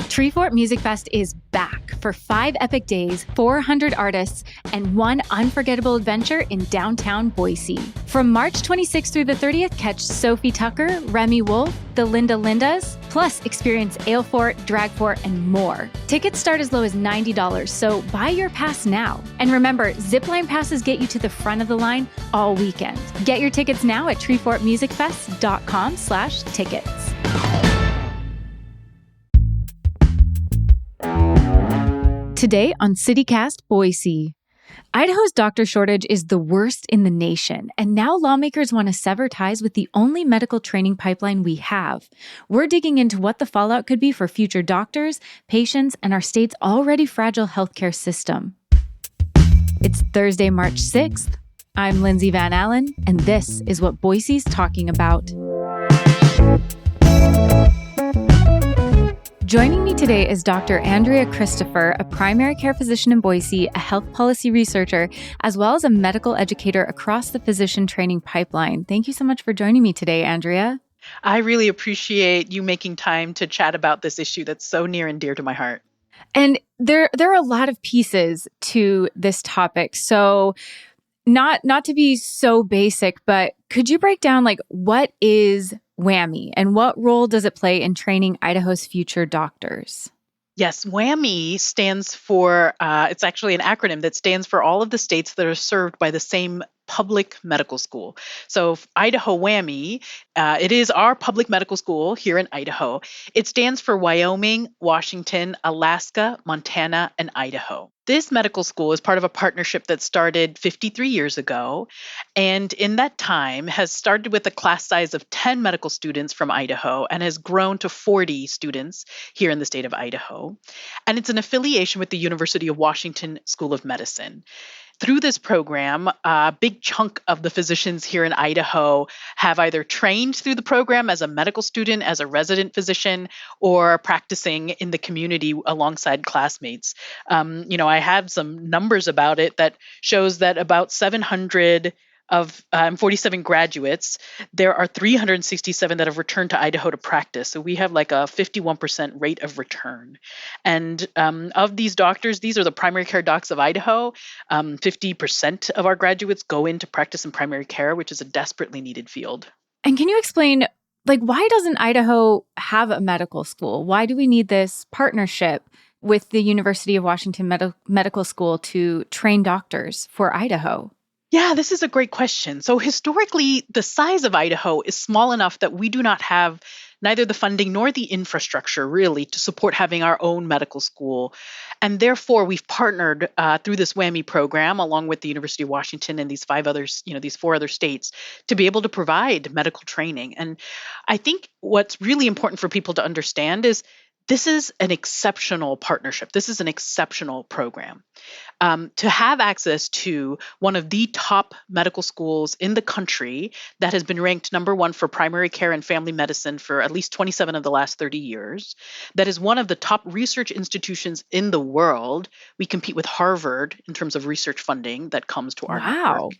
Treefort Music Fest is back for 5 epic days, 400 artists, and one unforgettable adventure in downtown Boise. From March 26th through the 30th, catch Sophie Tucker, Remy Wolf, the Linda Lindas, plus experience Alefort, Dragfort, and more. Tickets start as low as $90, so buy your pass now. And remember, zipline passes get you to the front of the line all weekend. Get your tickets now at treefortmusicfest.com/tickets. Today on CityCast Boise. Idaho's doctor shortage is the worst in the nation, and now lawmakers want to sever ties with the only medical training pipeline we have. We're digging into what the fallout could be for future doctors, patients, and our state's already fragile healthcare system. It's Thursday, March 6th. I'm Lindsay Van Allen, and this is what Boise's talking about. Joining me today is Dr. Andrea Christopher, a primary care physician in Boise, a health policy researcher, as well as a medical educator across the physician training pipeline. Thank you so much for joining me today, Andrea. I really appreciate you making time to chat about this issue that's so near and dear to my heart. And there are a lot of pieces to this topic. So not to be so basic, but could you break down what is WWAMI and what role does it play in training Idaho's future doctors? Yes, WWAMI stands for, it's actually an acronym that stands for all of the states that are served by the same public medical school. So Idaho WWAMI, it is our public medical school here in Idaho. It stands for Wyoming, Washington, Alaska, Montana, and Idaho. This medical school is part of a partnership that started 53 years ago, and in that time has started with a class size of 10 medical students from Idaho and has grown to 40 students here in the state of Idaho. And it's an affiliation with the University of Washington School of Medicine. Through this program, a big chunk of the physicians here in Idaho have either trained through the program as a medical student, as a resident physician, or practicing in the community alongside classmates. I have some numbers about it that shows that about 700 of 47 graduates, there are 367 that have returned to Idaho to practice. So we have a 51% rate of return. And of these doctors, these are the primary care docs of Idaho. 50% of our graduates go into practice in primary care, which is a desperately needed field. And can you explain, why doesn't Idaho have a medical school? Why do we need this partnership with the University of Washington Medical School to train doctors for Idaho? Yeah, this is a great question. So historically, the size of Idaho is small enough that we do not have neither the funding nor the infrastructure really to support having our own medical school. And therefore, we've partnered through this WWAMI program along with the University of Washington and these 4 other states to be able to provide medical training. And I think what's really important for people to understand is this is an exceptional partnership. This is an exceptional program. To have access to one of the top medical schools in the country that has been ranked number 1 for primary care and family medicine for at least 27 of the last 30 years, that is one of the top research institutions in the world. We compete with Harvard in terms of research funding that comes to our network.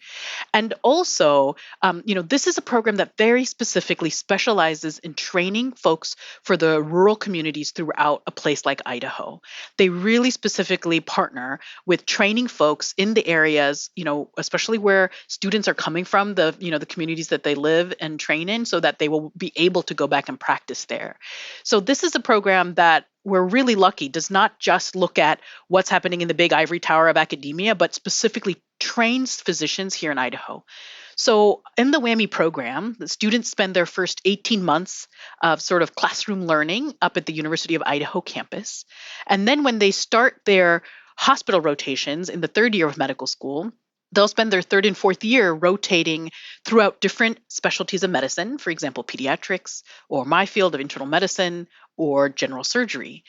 And also, this is a program that very specifically specializes in training folks for the rural communities throughout a place like Idaho. They really specifically partner with training folks in the areas, especially where students are coming from, the communities that they live and train in, so that they will be able to go back and practice there. So this is a program that we're really lucky does not just look at what's happening in the big ivory tower of academia, but specifically trains physicians here in Idaho. So in the WWAMI program, the students spend their first 18 months of sort of classroom learning up at the University of Idaho campus. And then when they start their hospital rotations in the third year of medical school, they'll spend their third and fourth year rotating throughout different specialties of medicine, for example, pediatrics, or my field of internal medicine, or general surgery.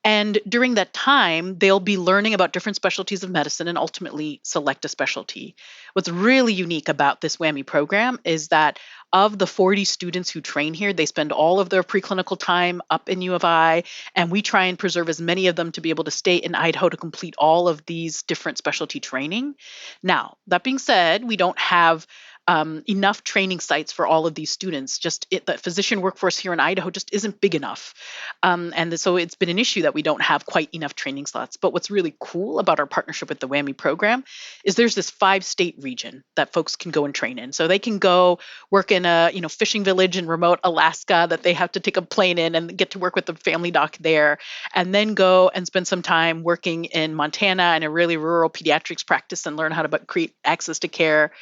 And during that time, they'll be learning about different specialties of medicine and ultimately select a specialty. What's really unique about this WWAMI program is that of the 40 students who train here, they spend all of their preclinical time up in U of I, and we try and preserve as many of them to be able to stay in Idaho to complete all of these different specialty training. Now, that being said, we don't have enough training sites for all of these students. The physician workforce here in Idaho just isn't big enough. So it's been an issue that we don't have quite enough training slots. But what's really cool about our partnership with the WWAMI program is there's this 5-state region that folks can go and train in. So they can go work in a fishing village in remote Alaska that they have to take a plane in and get to work with the family doc there, and then go and spend some time working in Montana in a really rural pediatrics practice and learn how to create access to care,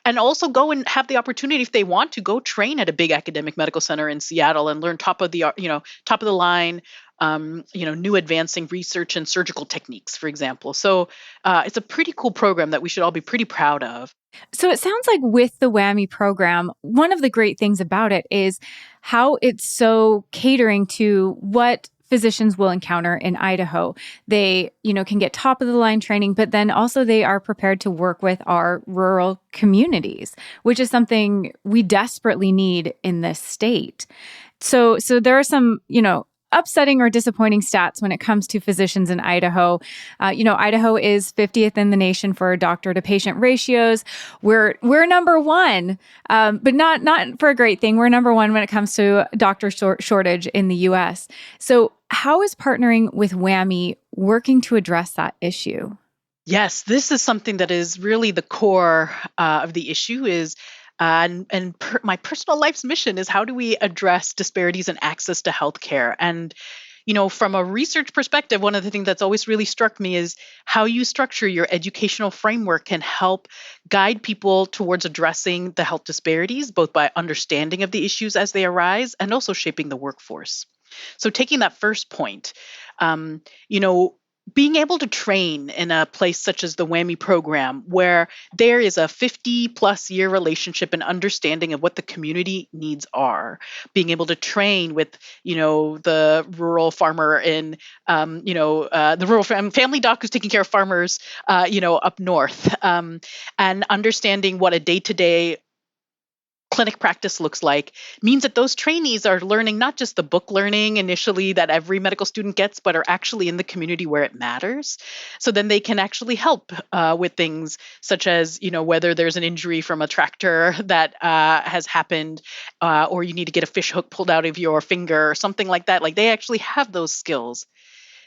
and also go and have the opportunity, if they want to, go train at a big academic medical center in Seattle and learn top of the line, new advancing research and surgical techniques, for example. So it's a pretty cool program that we should all be pretty proud of. So it sounds like with the WWAMI program, one of the great things about it is how it's so catering to what physicians will encounter in Idaho. They, can get top of the line training, but then also they are prepared to work with our rural communities, which is something we desperately need in this state. So there are some, upsetting or disappointing stats when it comes to physicians in Idaho. Idaho is 50th in the nation for doctor to patient ratios. We're number one, but not for a great thing. We're number one when it comes to doctor shortage in the U.S. So how is partnering with WWAMI working to address that issue? Yes, this is something that is really the core of the issue. My personal life's mission is, how do we address disparities in access to healthcare? And from a research perspective, one of the things that's always really struck me is how you structure your educational framework can help guide people towards addressing the health disparities, both by understanding of the issues as they arise and also shaping the workforce. So taking that first point, um, you know, being able to train in a place such as the WWAMI program, where there is a 50 plus year relationship and understanding of what the community needs are, being able to train with, the rural farmer in, the rural family doc who's taking care of farmers, up north, and understanding what a day-to-day clinic practice looks like, means that those trainees are learning not just the book learning initially that every medical student gets, but are actually in the community where it matters. So then they can actually help with things such as, whether there's an injury from a tractor that has happened, or you need to get a fish hook pulled out of your finger or something like that. Like, they actually have those skills.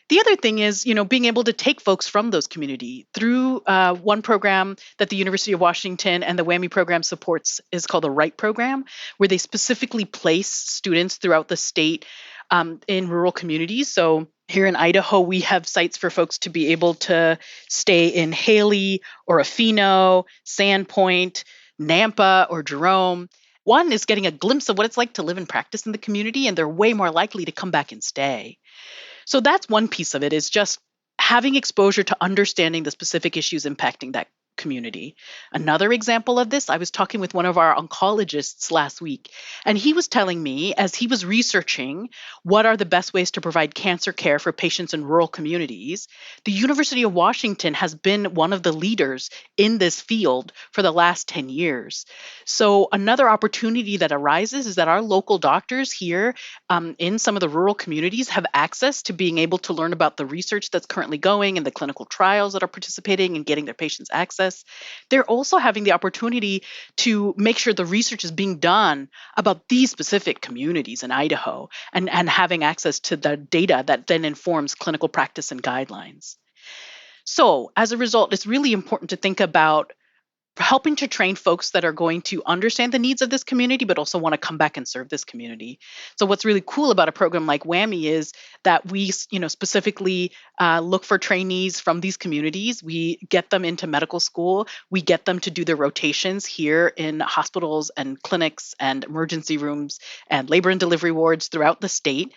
The other thing is, being able to take folks from those community through one program that the University of Washington and the WWAMI program supports is called the RIGHT program, where they specifically place students throughout the state in rural communities. So here in Idaho, we have sites for folks to be able to stay in Haley or Afino, Sandpoint, Nampa, or Jerome. One is getting a glimpse of what it's like to live and practice in the community, and they're way more likely to come back and stay. So that's one piece of it, is just having exposure to understanding the specific issues impacting that community. Another example of this, I was talking with one of our oncologists last week, and he was telling me, as he was researching what are the best ways to provide cancer care for patients in rural communities, the University of Washington has been one of the leaders in this field for the last 10 years. So another opportunity that arises is that our local doctors here in some of the rural communities have access to being able to learn about the research that's currently going and the clinical trials that are participating and getting their patients access. They're also having the opportunity to make sure the research is being done about these specific communities in Idaho, and having access to the data that then informs clinical practice and guidelines. So as a result, it's really important to think about helping to train folks that are going to understand the needs of this community, but also want to come back and serve this community. So what's really cool about a program like WWAMI is that we, specifically look for trainees from these communities. We get them into medical school. We get them to do their rotations here in hospitals and clinics and emergency rooms and labor and delivery wards throughout the state.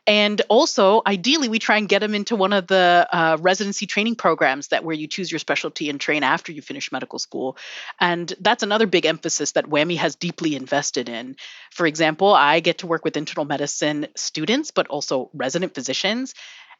And also, ideally, we try and get them into one of the residency training programs where you choose your specialty and train after you finish medical school. And that's another big emphasis that WWAMI has deeply invested in. For example, I get to work with internal medicine students, but also resident physicians.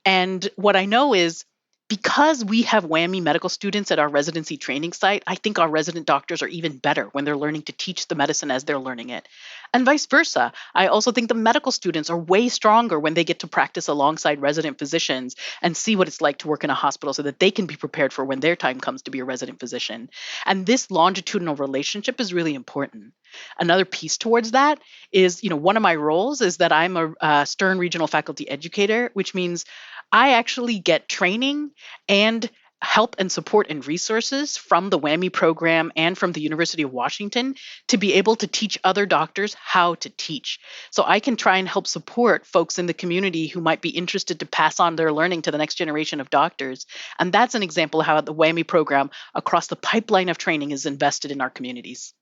And what I know is, because we have WWAMI medical students at our residency training site, I think our resident doctors are even better when they're learning to teach the medicine as they're learning it. And vice versa. I also think the medical students are way stronger when they get to practice alongside resident physicians and see what it's like to work in a hospital so that they can be prepared for when their time comes to be a resident physician. And this longitudinal relationship is really important. Another piece towards that is, one of my roles is that I'm a Stern regional faculty educator, which means I actually get training and help and support and resources from the WWAMI program and from the University of Washington to be able to teach other doctors how to teach. So I can try and help support folks in the community who might be interested to pass on their learning to the next generation of doctors. And that's an example of how the WWAMI program across the pipeline of training is invested in our communities.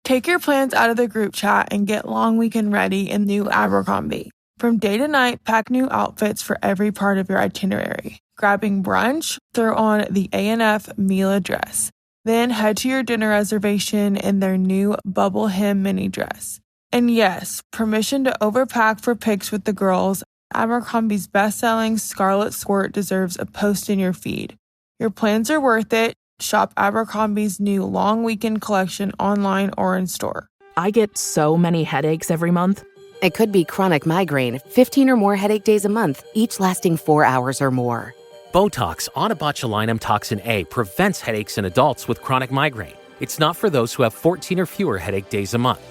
Take your plans out of the group chat and get long weekend ready in new Abercrombie. From day to night, pack new outfits for every part of your itinerary. Grabbing brunch? Throw on the A&F Mila dress. Then head to your dinner reservation in their new bubble hem mini dress. And yes, permission to overpack for pics with the girls. Abercrombie's best-selling Scarlet Squirt deserves a post in your feed. Your plans are worth it. Shop Abercrombie's new long weekend collection online or in store. I get so many headaches every month. It could be chronic migraine, 15 or more headache days a month, each lasting 4 hours or more. Botox, onabotulinum toxin A, prevents headaches in adults with chronic migraine. It's not for those who have 14 or fewer headache days a month.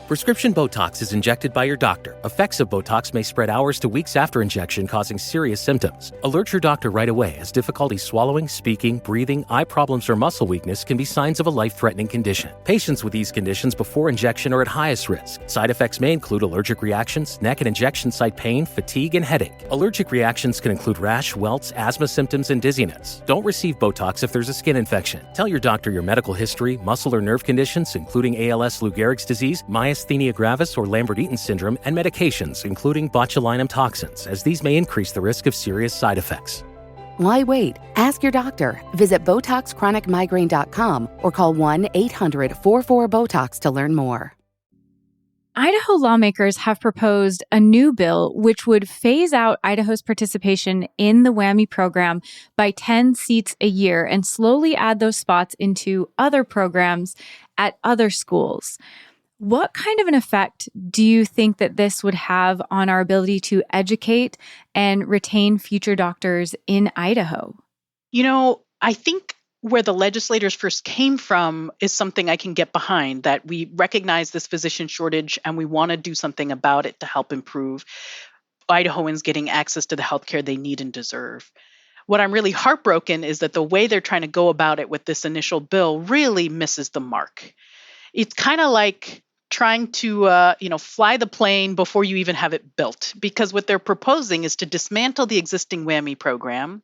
Prescription Botox is injected by your doctor. Effects of Botox may spread hours to weeks after injection, causing serious symptoms. Alert your doctor right away, as difficulty swallowing, speaking, breathing, eye problems, or muscle weakness can be signs of a life-threatening condition. Patients with these conditions before injection are at highest risk. Side effects may include allergic reactions, neck and injection site pain, fatigue, and headache. Allergic reactions can include rash, welts, asthma symptoms, and dizziness. Don't receive Botox if there's a skin infection. Tell your doctor your medical history, muscle or nerve conditions, including ALS, Lou Gehrig's disease, myasthenia gravis or Lambert-Eaton syndrome, and medications, including botulinum toxins, as these may increase the risk of serious side effects. Why wait? Ask your doctor. Visit BotoxChronicMigraine.com or call 1-800-44-BOTOX to learn more. Idaho lawmakers have proposed a new bill which would phase out Idaho's participation in the WWAMI program by 10 seats a year and slowly add those spots into other programs at other schools. What kind of an effect do you think that this would have on our ability to educate and retain future doctors in Idaho? I think where the legislators first came from is something I can get behind, that we recognize this physician shortage and we want to do something about it to help improve Idahoans getting access to the healthcare they need and deserve. What I'm really heartbroken is that the way they're trying to go about it with this initial bill really misses the mark. It's kind of like trying to fly the plane before you even have it built, because what they're proposing is to dismantle the existing WWAMI program,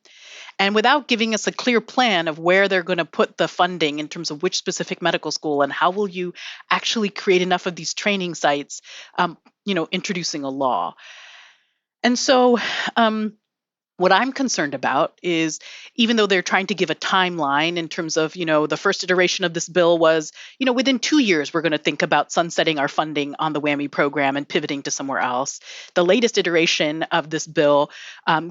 and without giving us a clear plan of where they're going to put the funding in terms of which specific medical school and how will you actually create enough of these training sites, introducing a law. And so what I'm concerned about is, even though they're trying to give a timeline in terms of, the first iteration of this bill was, within 2 years, we're going to think about sunsetting our funding on the WWAMI program and pivoting to somewhere else. The latest iteration of this bill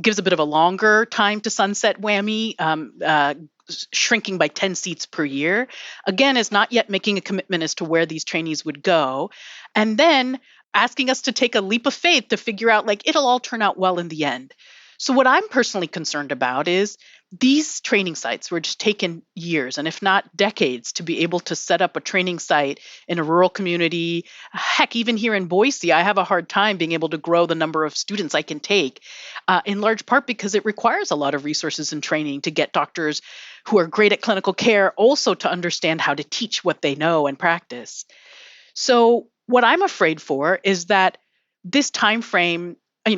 gives a bit of a longer time to sunset WWAMI, shrinking by 10 seats per year. Again, is not yet making a commitment as to where these trainees would go. And then asking us to take a leap of faith to figure out, it'll all turn out well in the end. So what I'm personally concerned about is these training sites were just taken years, and if not decades, to be able to set up a training site in a rural community. Heck, even here in Boise, I have a hard time being able to grow the number of students I can take, in large part because it requires a lot of resources and training to get doctors who are great at clinical care also to understand how to teach what they know and practice. So what I'm afraid for is that this time frame,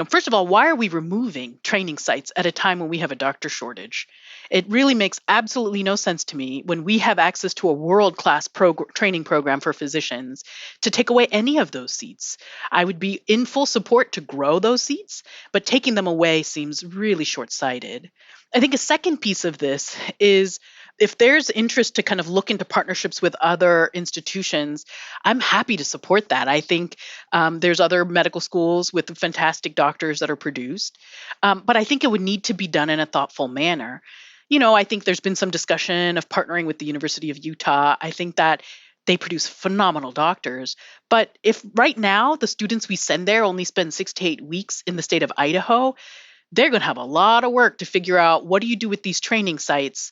first of all, why are we removing training sites at a time when we have a doctor shortage? It really makes absolutely no sense to me, when we have access to a world-class training program for physicians, to take away any of those seats. I would be in full support to grow those seats, but taking them away seems really short-sighted. I think a second piece of this is if there's interest to kind of look into partnerships with other institutions, I'm happy to support that. I think there's other medical schools with fantastic doctors that are produced, but I think it would need to be done in a thoughtful manner. I think there's been some discussion of partnering with the University of Utah. I think that they produce phenomenal doctors. But if right now the students we send there only spend 6 to 8 weeks in the state of Idaho, they're going to have a lot of work to figure out what do you do with these training sites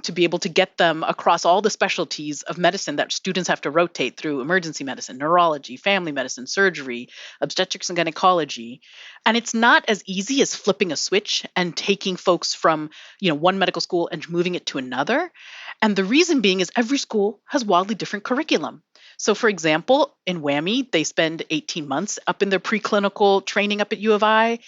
to be able to get them across all the specialties of medicine that students have to rotate through: emergency medicine, neurology, family medicine, surgery, obstetrics and gynecology. And it's not as easy as flipping a switch and taking folks from one medical school and moving it to another. And the reason being is every school has wildly different curriculum. So, for example, in WWAMI, they spend 18 months up in their preclinical training up at U of I.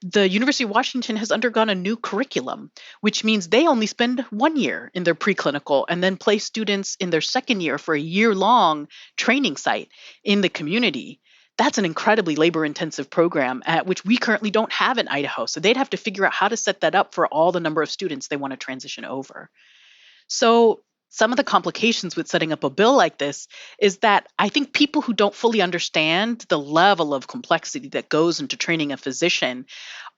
The University of Washington has undergone a new curriculum, which means they only spend 1 year in their preclinical and then place students in their second year for a year-long training site in the community. That's an incredibly labor-intensive program, which we currently don't have in Idaho. So they'd have to figure out how to set that up for all the number of students they want to transition over. So some of the complications with setting up a bill like this is that I think people who don't fully understand the level of complexity that goes into training a physician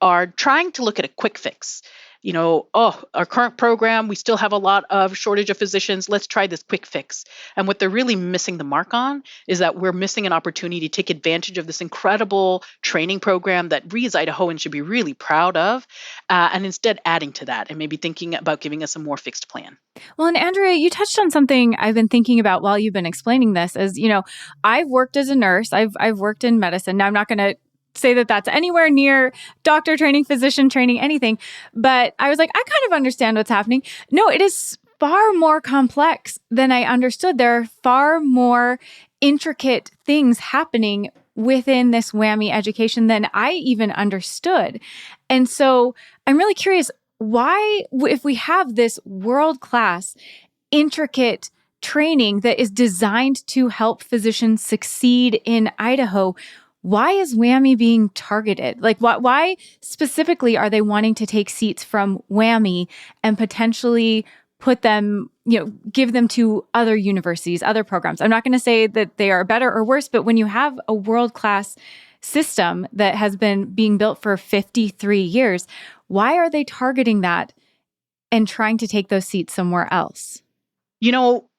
are trying to look at a quick fix. Our current program, we still have a lot of shortage of physicians. Let's try this quick fix. And what they're really missing the mark on is that we're missing an opportunity to take advantage of this incredible training program that we as Idahoans should be really proud of, and instead adding to that and maybe thinking about giving us a more fixed plan. Well, and Andrea, you touched on something I've been thinking about while you've been explaining this. As I've worked as a nurse. I've worked in medicine. Now, I'm not going to say that that's anywhere near doctor training, physician training, anything. But I was like, I kind of understand what's happening. No, it is far more complex than I understood. There are far more intricate things happening within this WWAMI education than I even understood. And so I'm really curious why, if we have this world-class, intricate training that is designed to help physicians succeed in Idaho, why is WWAMI being targeted? Like, why specifically are they wanting to take seats from WWAMI and potentially put them, give them to other universities, other programs? I'm not going to say that they are better or worse, but when you have a world-class system that has been being built for 53 years, why are they targeting that and trying to take those seats somewhere else?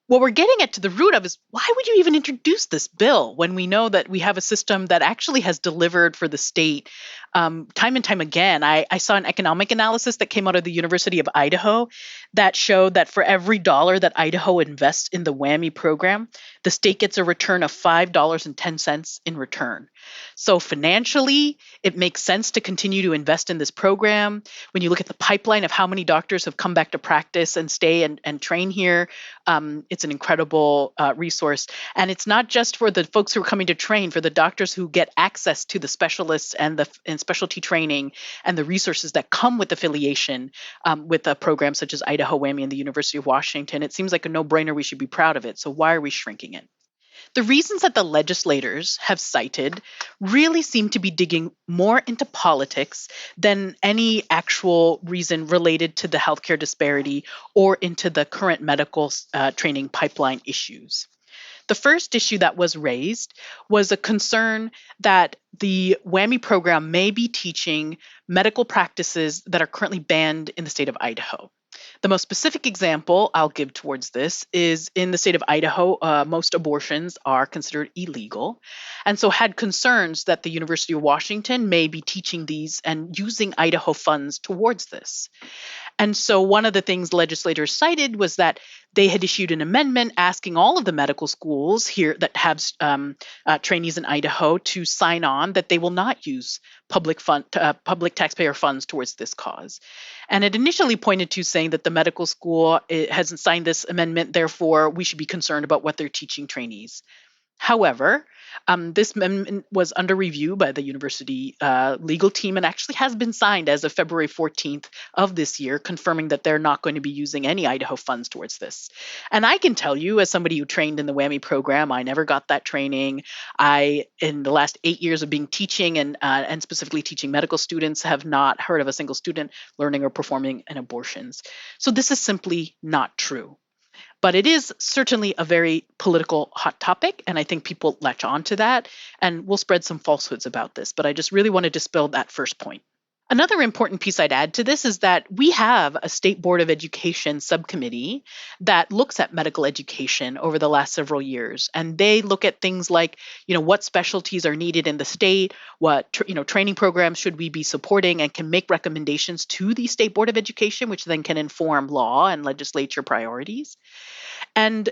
What we're getting at to the root of is, why would you even introduce this bill when we know that we have a system that actually has delivered for the state time and time again? I saw an economic analysis that came out of the University of Idaho that showed that for every dollar that Idaho invests in the WWAMI program, the state gets a return of $5.10 in return. So financially, it makes sense to continue to invest in this program. When you look at the pipeline of how many doctors have come back to practice and stay and train here, it's an incredible resource. And it's not just for the folks who are coming to train, for the doctors who get access to the specialists and specialty training and the resources that come with affiliation with a program such as Idaho WWAMI and the University of Washington. It seems like a no-brainer. We should be proud of it. So why are we shrinking it? The reasons that the legislators have cited really seem to be digging more into politics than any actual reason related to the healthcare disparity or into the current medical training pipeline issues. The first issue that was raised was a concern that the WWAMI program may be teaching medical practices that are currently banned in the state of Idaho. The most specific example I'll give towards this is in the state of Idaho, most abortions are considered illegal, and so had concerns that the University of Washington may be teaching these and using Idaho funds towards this. And so one of the things legislators cited was that they had issued an amendment asking all of the medical schools here that have trainees in Idaho to sign on that they will not use public taxpayer funds towards this cause. And it initially pointed to saying that the medical school hasn't signed this amendment, therefore we should be concerned about what they're teaching trainees. However, this amendment was under review by the university legal team and actually has been signed as of February 14th of this year, confirming that they're not going to be using any Idaho funds towards this. And I can tell you, as somebody who trained in the WWAMI program, I never got that training. In the last 8 years of being teaching and specifically teaching medical students, have not heard of a single student learning or performing in abortions. So this is simply not true. But it is certainly a very political hot topic, and I think people latch on to that, and we'll spread some falsehoods about this. But I just really want to dispel that first point. Another important piece I'd add to this is that we have a State Board of Education subcommittee that looks at medical education over the last several years, and they look at things like, what specialties are needed in the state, what training programs should we be supporting, and can make recommendations to the State Board of Education, which then can inform law and legislature priorities. And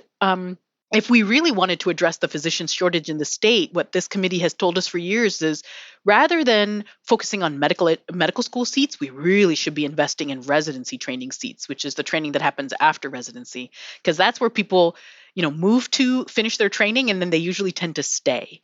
if we really wanted to address the physician shortage in the state, what this committee has told us for years is rather than focusing on medical school seats, we really should be investing in residency training seats, which is the training that happens after residency, because that's where people move to finish their training, and then they usually tend to stay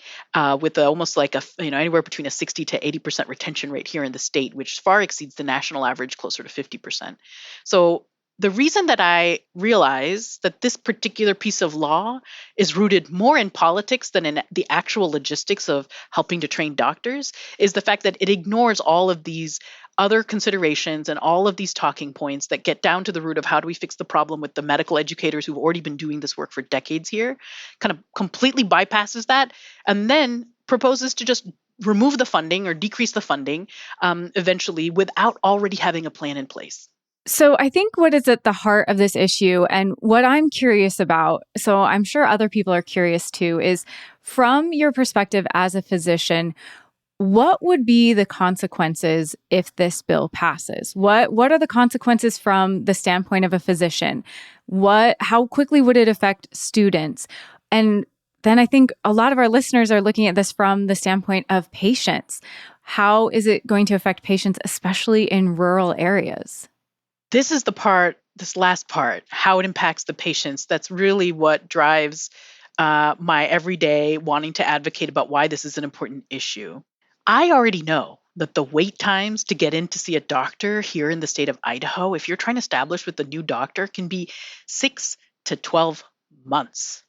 with almost like anywhere between a 60 to 80% retention rate here in the state, which far exceeds the national average, closer to 50%. So the reason that I realize that this particular piece of law is rooted more in politics than in the actual logistics of helping to train doctors is the fact that it ignores all of these other considerations and all of these talking points that get down to the root of how do we fix the problem with the medical educators who've already been doing this work for decades here, kind of completely bypasses that, and then proposes to just remove the funding or decrease the funding eventually without already having a plan in place. So I think what is at the heart of this issue and what I'm curious about, so I'm sure other people are curious too, is from your perspective as a physician, what would be the consequences if this bill passes? What are the consequences from the standpoint of a physician? How quickly would it affect students? And then I think a lot of our listeners are looking at this from the standpoint of patients. How is it going to affect patients, especially in rural areas? This is this last part, how it impacts the patients. That's really what drives my everyday wanting to advocate about why this is an important issue. I already know that the wait times to get in to see a doctor here in the state of Idaho, if you're trying to establish with a new doctor, can be 6 to 12 months.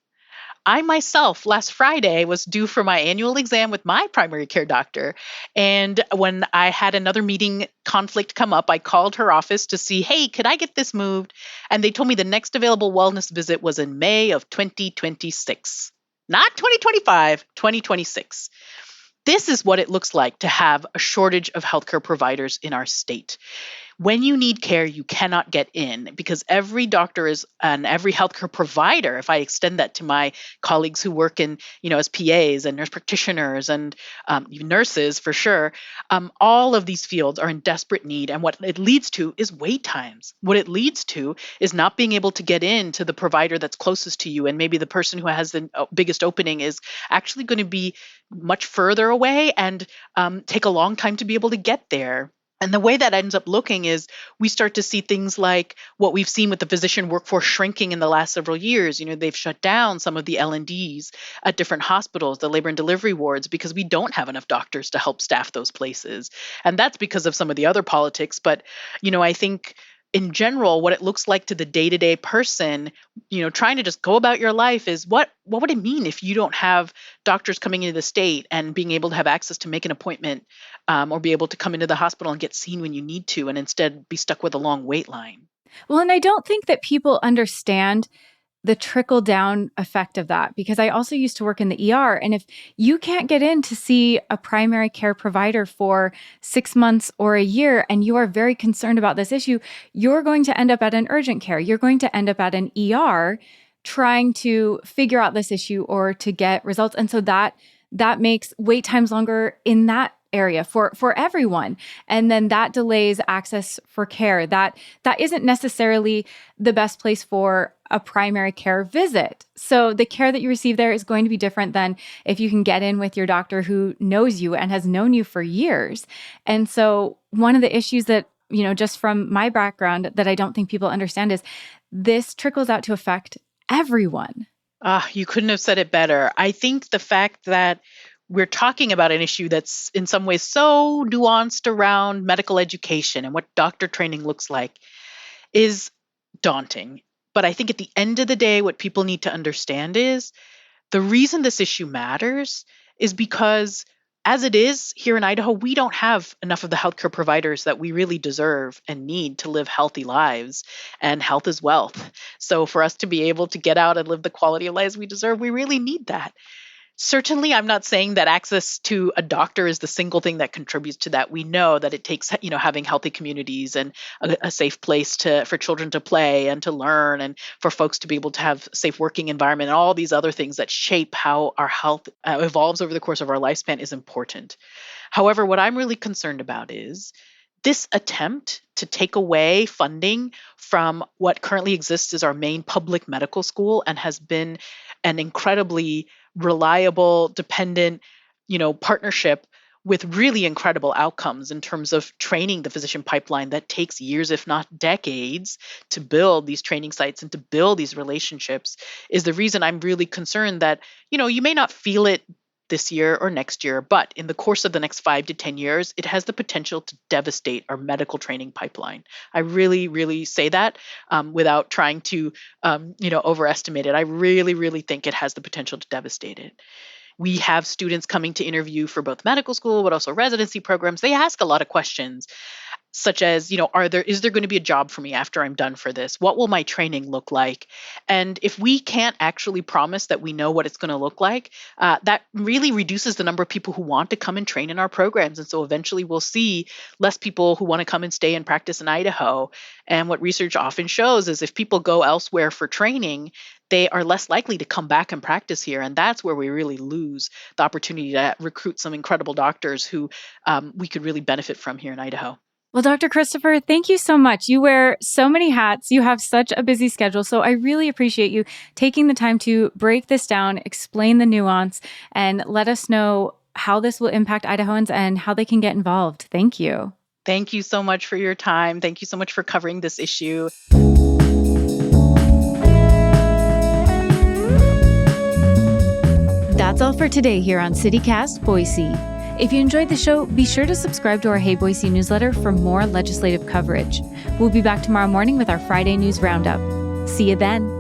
I myself, last Friday, was due for my annual exam with my primary care doctor. And when I had another meeting conflict come up, I called her office to see, hey, could I get this moved? And they told me the next available wellness visit was in May of 2026. Not 2025, 2026. This is what it looks like to have a shortage of healthcare providers in our state. When you need care, you cannot get in because every doctor and every healthcare provider, if I extend that to my colleagues who work in, as PAs and nurse practitioners and even nurses for sure, all of these fields are in desperate need. And what it leads to is wait times. What it leads to is not being able to get in to the provider that's closest to you. And maybe the person who has the biggest opening is actually going to be much further away and take a long time to be able to get there. And the way that ends up looking is we start to see things like what we've seen with the physician workforce shrinking in the last several years. They've shut down some of the L&Ds at different hospitals, the labor and delivery wards, because we don't have enough doctors to help staff those places. And that's because of some of the other politics. But, I think in general, what it looks like to the day-to-day person, trying to just go about your life is what would it mean if you don't have doctors coming into the state and being able to have access to make an appointment or be able to come into the hospital and get seen when you need to and instead be stuck with a long wait line. Well, and I don't think that people understand the trickle down effect of that, because I also used to work in the ER. And if you can't get in to see a primary care provider for 6 months or a year, and you are very concerned about this issue, you're going to end up at an urgent care. You're going to end up at an ER trying to figure out this issue or to get results. And so that makes wait times longer in that area for everyone. And then that delays access for care. That isn't necessarily the best place for a primary care visit. So the care that you receive there is going to be different than if you can get in with your doctor who knows you and has known you for years. And so one of the issues that, just from my background that I don't think people understand is this trickles out to affect everyone. You couldn't have said it better. I think the fact that we're talking about an issue that's in some ways so nuanced around medical education and what doctor training looks like is daunting. But I think at the end of the day, what people need to understand is the reason this issue matters is because, as it is here in Idaho, we don't have enough of the healthcare providers that we really deserve and need to live healthy lives. And health is wealth. So, for us to be able to get out and live the quality of lives we deserve, we really need that. Certainly, I'm not saying that access to a doctor is the single thing that contributes to that. We know that it takes, having healthy communities and a safe place for children to play and to learn, and for folks to be able to have safe working environment, and all these other things that shape how our health evolves over the course of our lifespan is important. However, what I'm really concerned about is this attempt to take away funding from what currently exists as our main public medical school and has been an incredibly reliable, dependent, partnership with really incredible outcomes in terms of training the physician pipeline that takes years, if not decades, to build these training sites and to build these relationships is the reason I'm really concerned that, you may not feel it this year or next year, but in the course of the next 5 to 10 years, it has the potential to devastate our medical training pipeline. I really, really say that without trying to, overestimate it. I really, really think it has the potential to devastate it. We have students coming to interview for both medical school, but also residency programs. They ask a lot of questions such as, is there going to be a job for me after I'm done for this? What will my training look like? And if we can't actually promise that we know what it's going to look like, that really reduces the number of people who want to come and train in our programs. And so eventually we'll see less people who want to come and stay and practice in Idaho. And what research often shows is if people go elsewhere for training, they are less likely to come back and practice here. And that's where we really lose the opportunity to recruit some incredible doctors who we could really benefit from here in Idaho. Well, Dr. Christopher, thank you so much. You wear so many hats. You have such a busy schedule. So I really appreciate you taking the time to break this down, explain the nuance, and let us know how this will impact Idahoans and how they can get involved. Thank you. Thank you so much for your time. Thank you so much for covering this issue. That's all for today here on CityCast Boise. If you enjoyed the show, be sure to subscribe to our Hey Boise newsletter for more legislative coverage. We'll be back tomorrow morning with our Friday News Roundup. See you then.